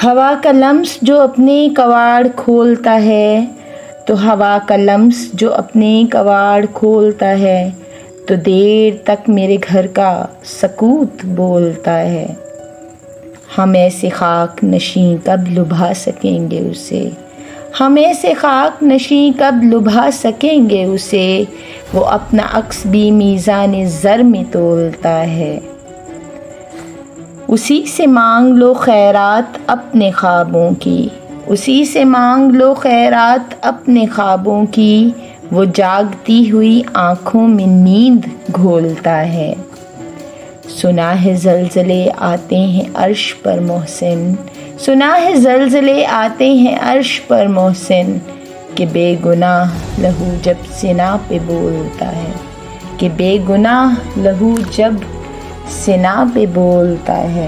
ہوا کا لمس جو اپنے کواڑ کھولتا ہے، تو ہوا کا لمس جو اپنے کواڑ کھولتا ہے، تو دیر تک میرے گھر کا سکوت بولتا ہے۔ ہم ایسے خاک نشیں کب لبھا سکیں گے اسے، ہم ایسے خاک نشیں کب لبھا سکیں گے اسے، وہ اپنا عکس بھی میزان زر میں تولتا ہے۔ اسی سے مانگ لو خیرات اپنے خوابوں کی، اسی سے مانگ لو خیرات اپنے خوابوں کی، وہ جاگتی ہوئی آنکھوں میں نیند گھولتا ہے۔ سنا ہے زلزلے آتے ہیں عرش پر محسن، سنا ہے زلزلے آتے ہیں عرش پر محسن، کہ بے گناہ لہو جب سنا پہ بولتا ہے، کہ بے گناہ لہو جب سنا پہ بولتا ہے۔